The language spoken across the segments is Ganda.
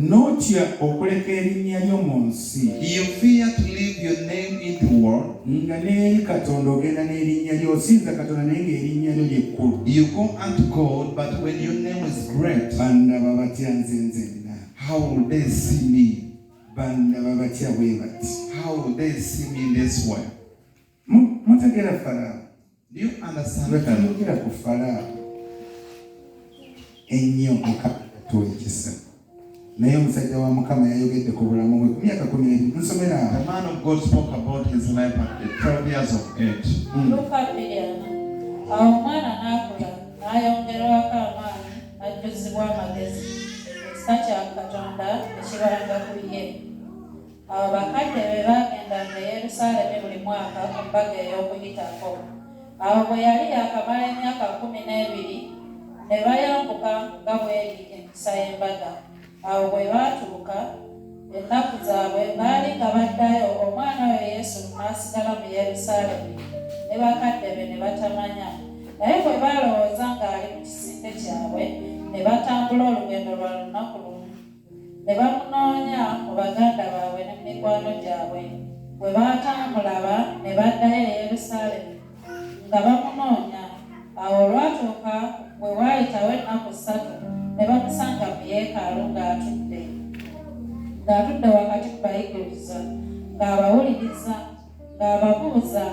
Notya okuleka erinnya lyo mu nsi. You fear to leave your name in the world. Nga ne Katonda ogenda n'erinnya lyo osinza Katonda naye ng'erinnya lyo ly'ekkulu. You go unto God, but when your name is great, bannaba batya nze nzenna. how will they see me? Bannaba batya bwe bati. How will they see me in this way? Mutegeera Falaawo? Do you understand Bwe that? tuyogera ku Falaawo ennyo Mukama ekisa. Naye omusajja wa Mukama yayogedde ku bulamu bwe ku myaka 12. Nsomera awo. The man of God spoke about his life at the 12 years of age. Awo omwana n'akula n'ayongerwako amaanyi n'ajjuzibwa amagezi ekisa kya Katonda ekibanga ku ye. Awo bakadde be baagendanga e Yerusaalemi buli mwaka ku mbaga ey'Okuyitako. Awo bwe yali yakamala emyaka 12 ne bayambuka nga bw'eri empisa y'embaga. Awo bwe baatuuka ennaku zaabwe baali nga baddayo, omwana we Yesu n'asigala mu Yerusaalemi ne bakadde be ne batamanya. Naye bwe baalowooza ng'ali mu kisinde kyabwe ne batambula olugendo lwa lunaku lumu. Ne bamunoonya mu baganda baabwe ne mu mikwano gyabwe. Bwe baatamulaba ne baddayo e Yerusaalemi nga bamunoonya. Awo olwatuuka bwe waayitawo ennaku 3 ne bamusanga mu yeekaalu ng'atudde wakati ku bayigiriza ng'abawuliriza ng'ababuuza.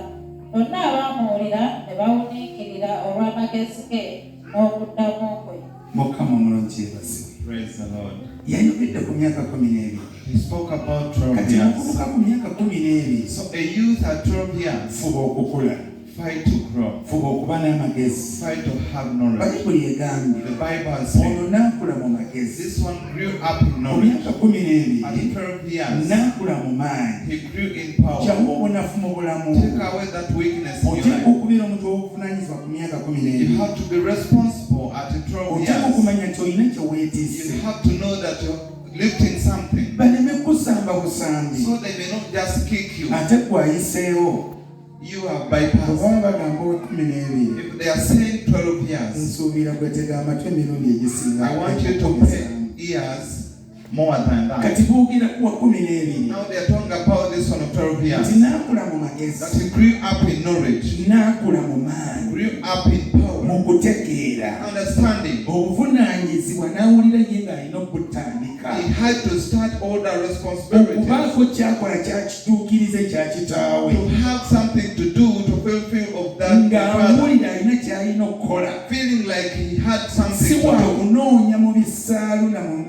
Bonna abaamuwulira ne bawuniikirira olw'amagezi ge n'okuddamu kwe. Mukama omulungi yeebazibwe. Praise the Lord. Yayogedde ku myaka 12. He spoke about 12 Kati years. muvubuka ku myaka 12. So a youth at 12 years, Fuba okukula. fight to grow, Fuba okuba n'amagezi. fight to have knowledge. Bayibuli egambye The Bible has said ono n'akula mu magezi. this one grew up in Mu knowledge. myaka 12 At 12 years, n'akula mu maanyi. he grew in power. Kyamu obunafu mu bulamu. Take away that weakness in your Oteeka life. okubeera omuntu w'obuvunanyizibwa ku myaka You 12. have to be responsible at 12 Oteeka years. okumanya nti olina kye weetiise. You have to know that you're lifting something, baleme kusamba busambi. so they may not just kick you. Ate gwayiseewo. You have bypassed. Obanga bagamba 12. If they are saying 12 years, Nsuubira gwetega amatwi emirundi egisinga. I want you to pay ears more than that. Kati boogera kuwa 12. Now they are talking about this one of 12 Nti years. n'akula mu magezi. That he grew up in knowledge, N'akula mu maanyi. grew up in power, Mu kutegeera. understanding. Obuvunaanyizibwa n'awulira ye ng'alina okutandika. He had to start all the responsibilities, Okubaako kyakola kyakituukiriza ekya kitaawe. to have something to do to fulfill of that father, Ng'awulira alina ky'alina okukola. feeling like he had Si something to wa do. kunoonya mu bisaalu na mu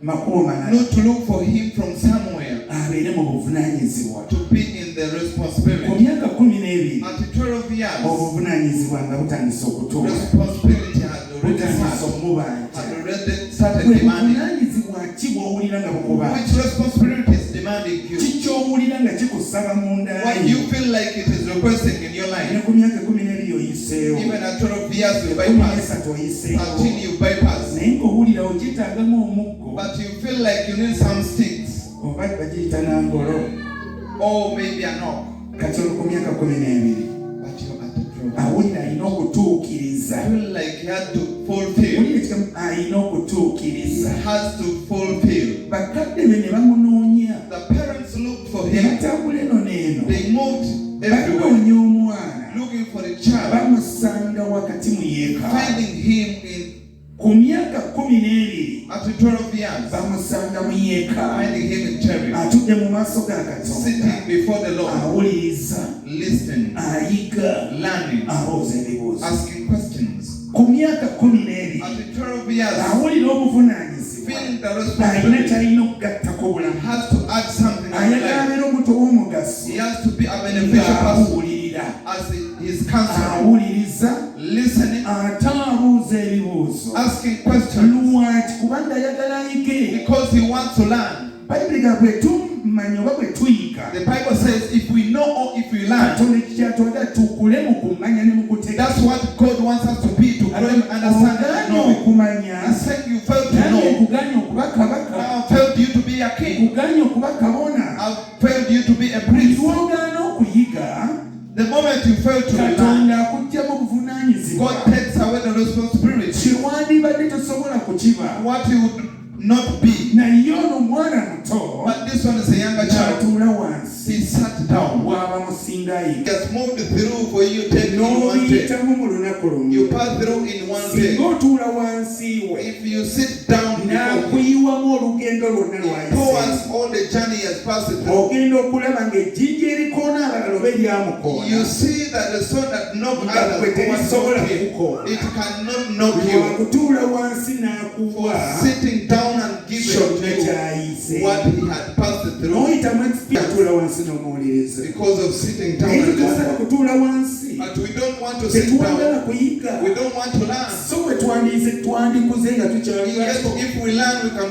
makubo manene. Not to look for him from somewhere, Abeere mu buvunaanyizibwa. to be in the Ku responsibility. myaka 12 At 12 years, obuvunaanyizibwa nga butandise okutuuka. responsibility had already Butandise started. omubanja. Had already started Bwe demanding. buvunaanyizibwa ki bw'owulira nga bukubanja? Which responsibility is demanding you? Ki ky'owulira nga kikusaba munda What yo? you feel like it is requesting in your Ne life. ku myaka 12 oyiseewo. Even at 12 years, you bypass. 13 oyiseewo. 13, you bypass. Naye ng'owulira okyetaagamu omuggo. But you feel like you need some sticks. Oba bagiyita nangolo. Or maybe a knock. Kati oli ku myaka 12. But you're at the 12. Awulira alina okutuukiriza. I feel like he had to fulfill. Wulira ekigambo alina okutuukiriza. Has to fulfill. Bakadde be ne bamunoonya. The parents looked for Ne him. batambula eno n'eno. They moved everywhere, Banoonya omwana. looking for the child, Bamusanga wakati mu yeekaalu. finding him in Ku myaka 12 at 12 years, bamusanga mu yeekaalu. finding him in chariot, Atudde mu maaso ga Katonda. sitting before the Lord, Awuliriza. listening, Ayiga. learning, Abooza ebibuuzo. asking questions. Ku myaka 12 At 12 years, awulira obuvunaanyizibwa. feeling the Alina responsibility, kyalina okugatta ku bulamu. has to add something in his Ayagala life. abeera omuntu ow'omugaso. He has to be a beneficial person Ng'abuulirira. as his counselor, Awuliriza. listening, Ate abuuza ebibuuzo. asking questions, Lwaki? Kubanga ayagala ayige. because he wants to learn. Bayibuli ga bwe tumanya oba bwe tuyiga. The Bible says if we know or if we learn, Katonda kyatwagala tukule mu kumanya ne mu kutegeera. that's what God wants us to be, to grow and understand and Ogaanye know. okumanya. He said you failed to Nange know. nkugaanye okuba kabaka. Now I failed you to be a king. Nkugaanye okuba kabona. I failed you to be a priest. Twogaana okuyiga. The moment you fail to learn, Katonda akuggyamu obuvunaanyizibwa. God takes away the responsibility. Kyewandibadde tosobola kukiba. What you would not be. Naye ndayika has moved through for you, take in one day. n'obiyitamu mu lunaku lumu You pass through in one day. singa otuula wansi we If you sit down before him, n'akuyiwamu olugendo lwonna he pours lwayise all the journey he has passed through. ogenda okulaba ng'ejjinja erikoona abalala oba eryamukoona You see that the sword that knocked nga others gwe terisobola knock him. kukukoona It cannot knock you. lwakutuula wansi n'akuwa Sitting down and giving kyonna you kyayise what he had passed through. n'oyitamu atuula wansi n'omuwuliriza Because of sitting down naye and tetwagala listening. kutuula wansi But we don't want to sit tetwagala down. kuyiga We don't want to learn. so bwe twandikuze nga tukyali Yes, bato if we learn, we can